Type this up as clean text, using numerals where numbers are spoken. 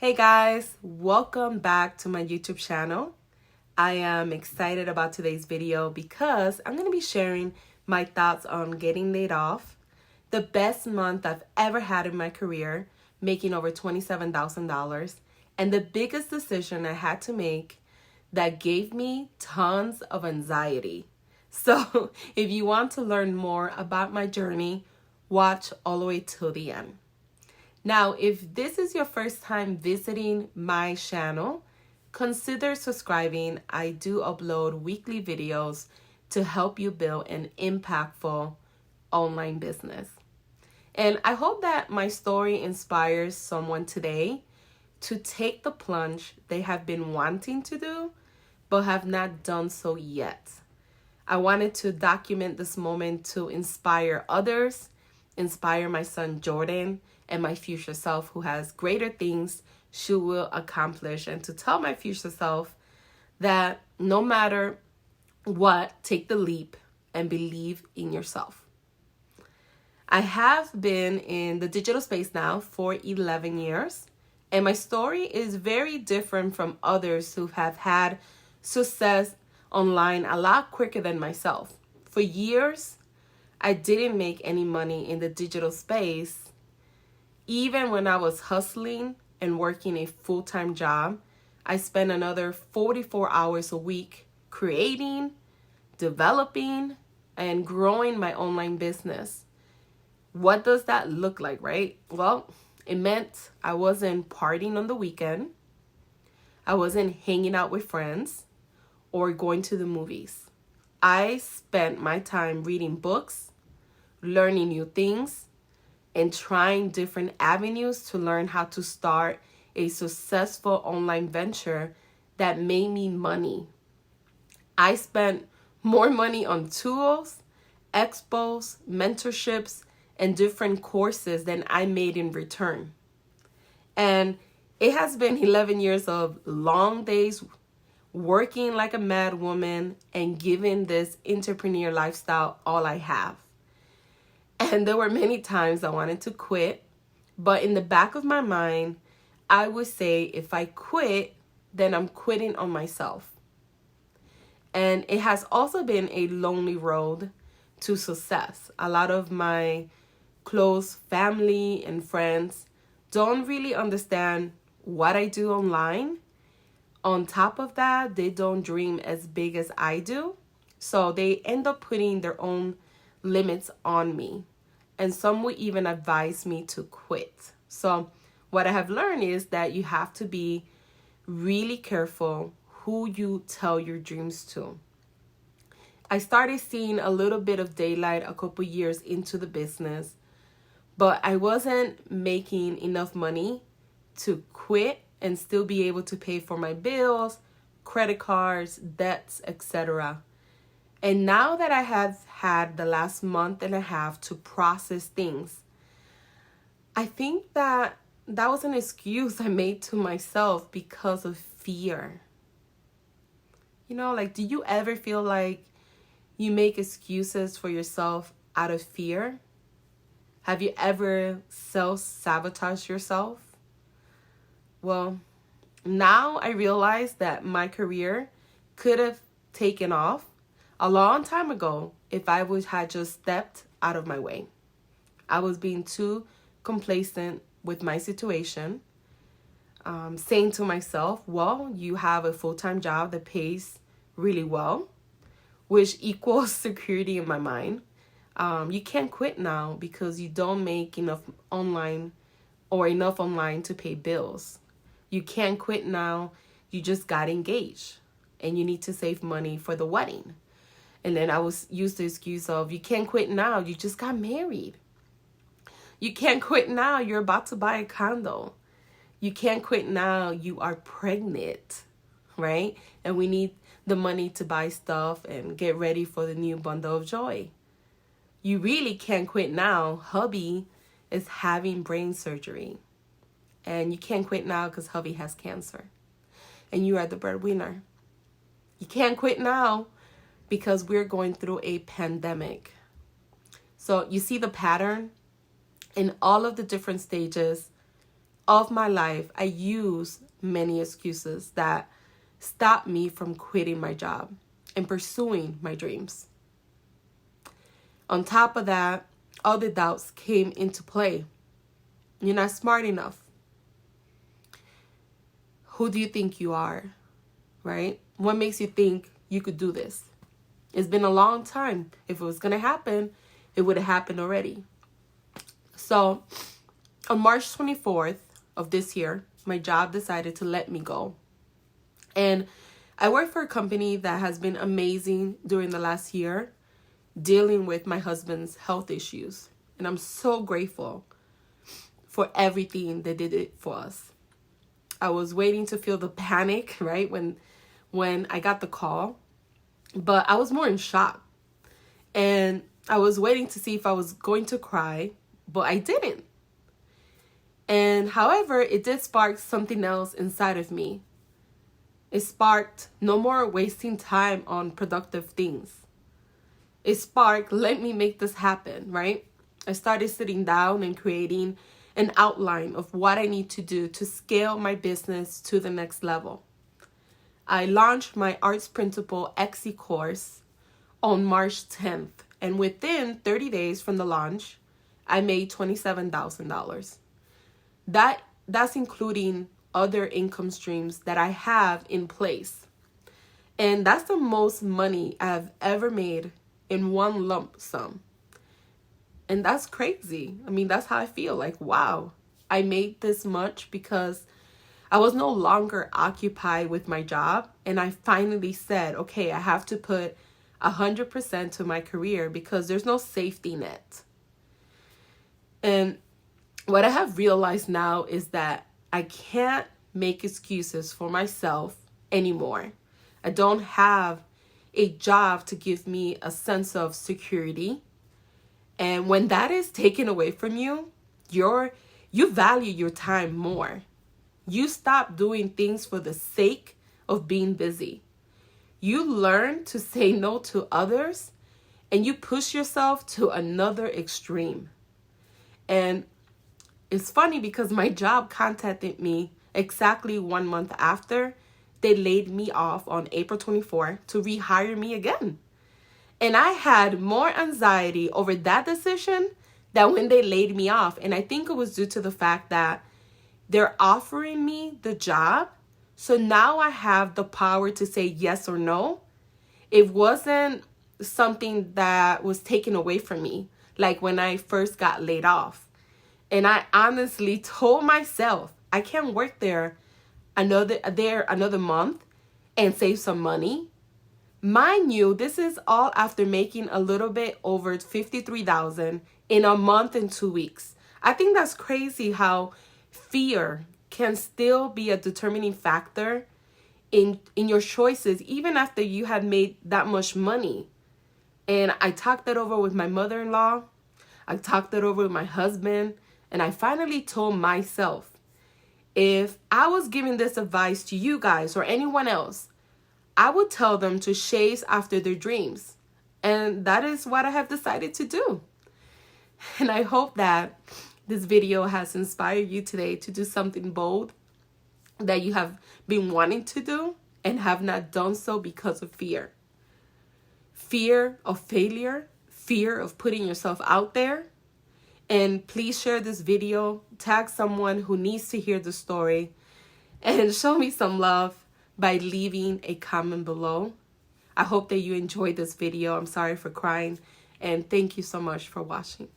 Hey guys, welcome back to my YouTube channel. I am excited about today's video because I'm going to be sharing my thoughts on getting laid off, the best month I've ever had in my career, making over $27,000, and the biggest decision I had to make that gave me tons of anxiety. So if you want to learn more about my journey, watch all the way till the end. Now, if this is your first time visiting my channel, consider subscribing. I do upload weekly videos to help you build an impactful online business. And I hope that my story inspires someone today to take the plunge they have been wanting to do, but have not done so yet. I wanted to document this moment to inspire others, inspire my son Jordan, and my future self who has greater things she will accomplish, and to tell my future self that no matter what, take the leap and believe in yourself. I have been in the digital space now for 11 years, and my story is very different from others who have had success online a lot quicker than myself. For years, I didn't make any money in the digital space. Even when I was hustling and working a full-time job, I spent another 44 hours a week creating, developing, and growing my online business. What does that look like, right? Well, it meant I wasn't partying on the weekend. I wasn't hanging out with friends or going to the movies. I spent my time reading books, learning new things, and trying different avenues to learn how to start a successful online venture that made me money. I spent more money on tools, expos, mentorships, and different courses than I made in return. And it has been 11 years of long days working like a mad woman and giving this entrepreneur lifestyle all I have. And there were many times I wanted to quit, but in the back of my mind, I would say if I quit, then I'm quitting on myself. And it has also been a lonely road to success. A lot of my close family and friends don't really understand what I do online. On top of that, they don't dream as big as I do. So they end up putting their own limits on me. And some would even advise me to quit. So what I have learned is that you have to be really careful who you tell your dreams to. I started seeing a little bit of daylight a couple years into the business, but I wasn't making enough money to quit and still be able to pay for my bills, credit cards, debts, etc. And now that I have had the last month and a half to process things, I think that was an excuse I made to myself because of fear. You know, like, do you ever feel like you make excuses for yourself out of fear? Have you ever self-sabotaged yourself? Well, now I realize that my career could have taken off a long time ago if I would have just stepped out of my way. I was being too complacent with my situation, saying to myself, well, you have a full-time job that pays really well, which equals security in my mind. You can't quit now because you don't make enough online to pay bills. You can't quit now. You just got engaged and you need to save money for the wedding. And then I was used the excuse of, you can't quit now, you just got married. You can't quit now, you're about to buy a condo. You can't quit now, you are pregnant, right? And we need the money to buy stuff and get ready for the new bundle of joy. You really can't quit now, hubby is having brain surgery. And you can't quit now because hubby has cancer. And you are the breadwinner. You can't quit now because we're going through a pandemic. So you see the pattern in all of the different stages of my life, I use many excuses that stop me from quitting my job and pursuing my dreams. On top of that, other doubts came into play. You're not smart enough. Who do you think you are, right? What makes you think you could do this? It's been a long time. If it was going to happen, it would have happened already. So on March 24th of this year, my job decided to let me go. And I work for a company that has been amazing during the last year, dealing with my husband's health issues. And I'm so grateful for everything they did for us. I was waiting to feel the panic, right, when I got the call. But I was more in shock. And I was waiting to see if I was going to cry, but I didn't. And however, it did spark something else inside of me. It sparked no more wasting time on productive things. It sparked, let me make this happen, right? I started sitting down and creating an outline of what I need to do to scale my business to the next level. I launched my Arts Principle XE course on March 10th. And within 30 days from the launch, I made $27,000. That's including other income streams that I have in place. And that's the most money I've ever made in one lump sum. And that's crazy. I mean, that's how I feel. Like, wow, I made this much because I was no longer occupied with my job. And I finally said, okay, I have to put 100% to my career because there's no safety net. And what I have realized now is that I can't make excuses for myself anymore. I don't have a job to give me a sense of security. And when that is taken away from you, you value your time more. You stop doing things for the sake of being busy. You learn to say no to others and you push yourself to another extreme. And it's funny because my job contacted me exactly 1 month after they laid me off on April 24th to rehire me again. And I had more anxiety over that decision than when they laid me off. And I think it was due to the fact that they're offering me the job. So now I have the power to say yes or no. It wasn't something that was taken away from me, like when I first got laid off. And I honestly told myself, I can't work there another month and save some money. Mind you, this is all after making a little bit over $53,000 in a month and 2 weeks. I think that's crazy how fear can still be a determining factor in your choices, even after you have made that much money. And I talked that over with my mother-in-law. I talked it over with my husband. And I finally told myself, if I was giving this advice to you guys or anyone else, I would tell them to chase after their dreams. And that is what I have decided to do. And I hope that this video has inspired you today to do something bold that you have been wanting to do and have not done so because of fear. Fear of failure, fear of putting yourself out there. And please share this video, tag someone who needs to hear the story, and show me some love by leaving a comment below. I hope that you enjoyed this video. I'm sorry for crying, and thank you so much for watching.